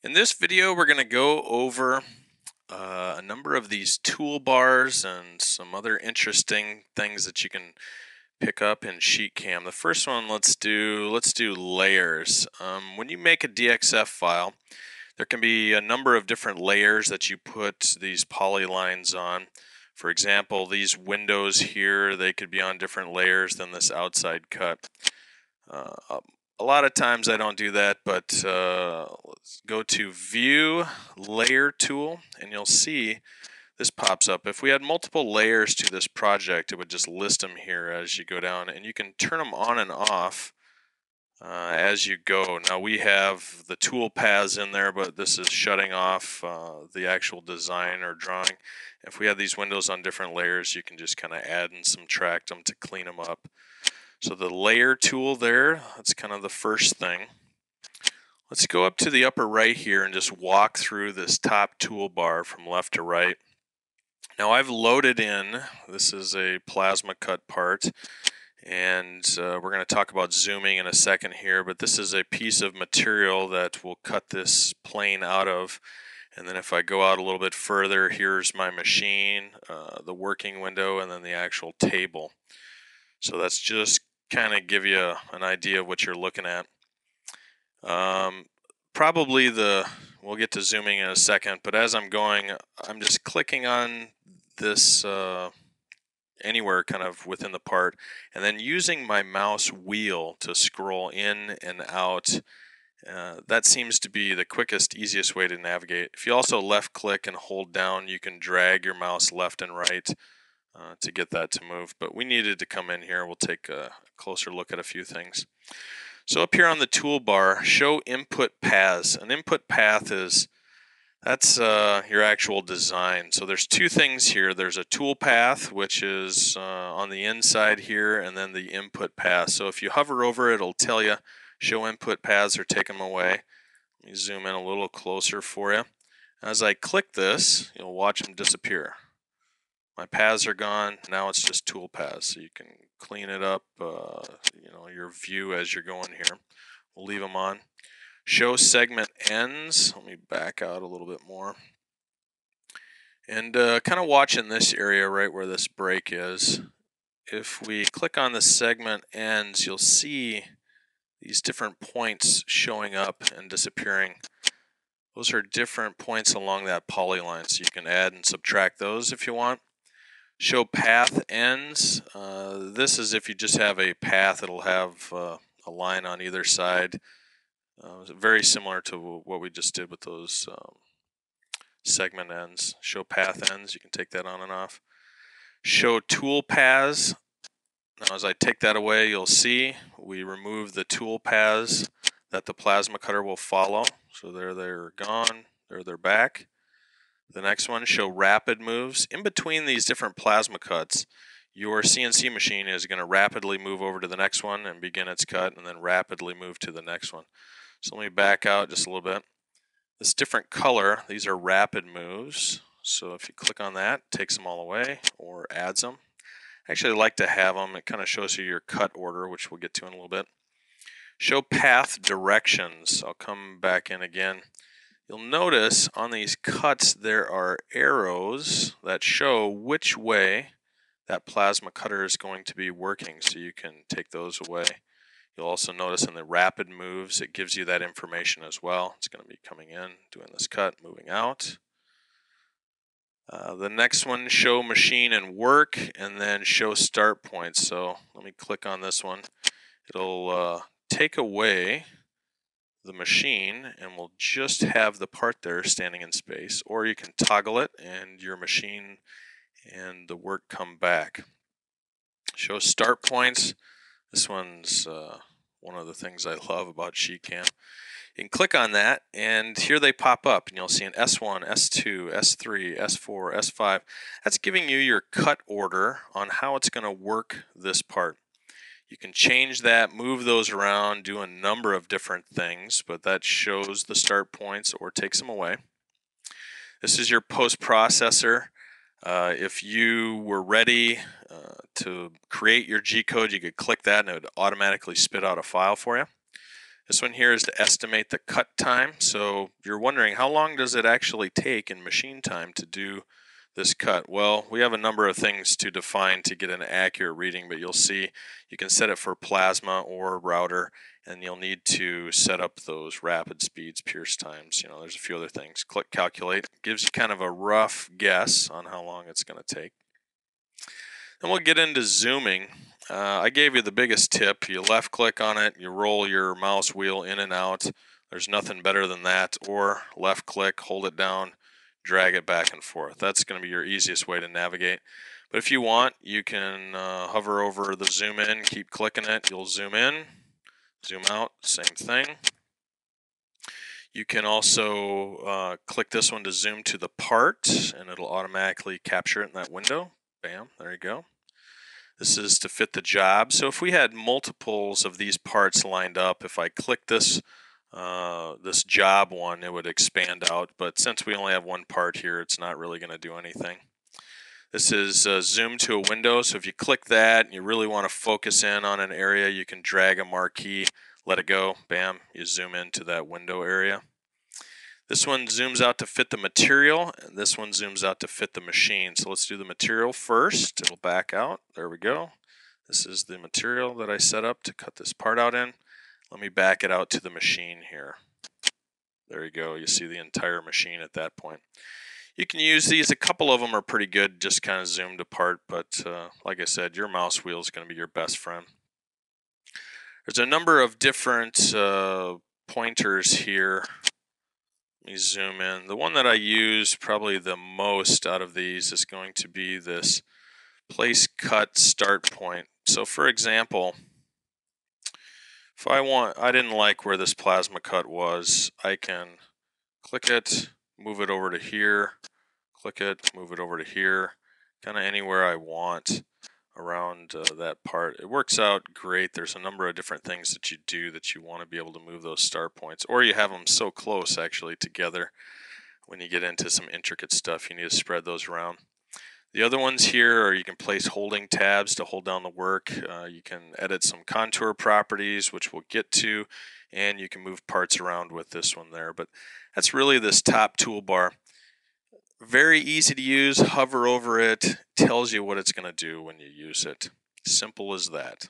In this video, we're going to go over a number of these toolbars and some other interesting things that you can pick up in SheetCAM. The first one, let's do layers. When you make a DXF file, there can be a number of different layers that you put these polylines on. For example, these windows here, they could be on different layers than this outside cut. A lot of times I don't do that, but let's go to View, Layer Tool, and you'll see this pops up. If we had multiple layers to this project, it would just list them here as you go down, and you can turn them on and off as you go. Now we have the tool paths in there, but this is shutting off the actual design or drawing. If we have these windows on different layers, you can just kind of add and subtract them to clean them up. So the layer tool there, that's kind of the first thing. Let's go up to the upper right here and just walk through this top toolbar from left to right. Now I've loaded in, this is a plasma cut part, and we're going to talk about zooming in a second here, but this is a piece of material that we'll cut this plane out of. And then if I go out a little bit further, here's my machine, the working window, and then the actual table. So that's just kind of give you an idea of what you're looking at. Probably we'll get to zooming in a second, but as I'm going, I'm just clicking on this anywhere kind of within the part, and then using my mouse wheel to scroll in and out. That seems to be the quickest, easiest way to navigate. If you also left click and hold down, you can drag your mouse left and right to get that to move, but we needed to come in here. We'll take a closer look at a few things. So up here on the toolbar, show input paths. An input path that's your actual design. So there's two things here. There's a tool path, which is on the inside here, and then the input path. So if you hover over it, it'll tell you show input paths or take them away. Let me zoom in a little closer for you. As I click this, you'll watch them disappear. My paths are gone. Now it's just tool paths, so you can clean it up, your view as you're going here. We'll leave them on. Show segment ends. Let me back out a little bit more. And kind of watch in this area right where this break is. If we click on the segment ends, you'll see these different points showing up and disappearing. Those are different points along that polyline, so you can add and subtract those if you want. Show path ends. This is if you just have a path, it'll have a line on either side. Very similar to what we just did with those segment ends. Show path ends, you can take that on and off. Show tool paths. Now as I take that away, you'll see we remove the tool paths that the plasma cutter will follow. So they're gone, they're back. The next one, show rapid moves. In between these different plasma cuts, your CNC machine is going to rapidly move over to the next one and begin its cut, and then rapidly move to the next one. So let me back out just a little bit. This different color, these are rapid moves. So if you click on that, it takes them all away or adds them. Actually, I like to have them. It kind of shows you your cut order, which we'll get to in a little bit. Show path directions. I'll come back in again. You'll notice on these cuts there are arrows that show which way that plasma cutter is going to be working, so you can take those away. You'll also notice in the rapid moves it gives you that information as well. It's going to be coming in, doing this cut, moving out. The next one, show machine and work, and then show start points. So let me click on this one. It'll take away the machine and we'll just have the part there standing in space, or you can toggle it and your machine and the work come back. Show start points. This one's one of the things I love about SheetCAM. You can click on that and here they pop up and you'll see an S1, S2, S3, S4, S5. That's giving you your cut order on how it's going to work this part. You can change that, move those around, do a number of different things, but that shows the start points or takes them away. This is your post processor. If you were ready to create your G code, you could click that and it would automatically spit out a file for you. This one here is to estimate the cut time. So you're wondering, how long does it actually take in machine time to do this cut? Well, we have a number of things to define to get an accurate reading, but you'll see you can set it for plasma or router, and you'll need to set up those rapid speeds, pierce times. There's a few other things. Click calculate. It gives you kind of a rough guess on how long it's going to take. Then we'll get into zooming. I gave you the biggest tip. You left click on it, you roll your mouse wheel in and out. There's nothing better than that. Or left click, hold it down, drag it back and forth. That's going to be your easiest way to navigate. But if you want, you can hover over the zoom in, keep clicking it. You'll zoom in, zoom out, same thing. You can also click this one to zoom to the part, and it'll automatically capture it in that window. Bam, there you go. This is to fit the job. So if we had multiples of these parts lined up, if I click this this job one, it would expand out. But since we only have one part here, it's not really going to do anything. This is zoom to a window. So if you click that and you really want to focus in on an area, you can drag a marquee, let it go, bam, you zoom into that window area. This one zooms out to fit the material, and this one zooms out to fit the machine. So let's do the material first. It'll back out. There we go. This is the material that I set up to cut this part out in. Let me back it out to the machine here. There you go. You see the entire machine at that point. You can use these. A couple of them are pretty good, just kind of zoomed apart, but like I said, your mouse wheel is going to be your best friend. There's a number of different pointers here. Let me zoom in. The one that I use probably the most out of these is going to be this place cut start point. So for example, if I didn't like where this plasma cut was, I can click it, move it over to here, click it, move it over to here, kind of anywhere I want around that part. It works out great. There's a number of different things that you do that you want to be able to move those start points, or you have them so close actually together. When you get into some intricate stuff, you need to spread those around. The other ones here are you can place holding tabs to hold down the work. You can edit some contour properties, which we'll get to, and you can move parts around with this one there. But that's really this top toolbar. Very easy to use. Hover over it, tells you what it's going to do when you use it. Simple as that.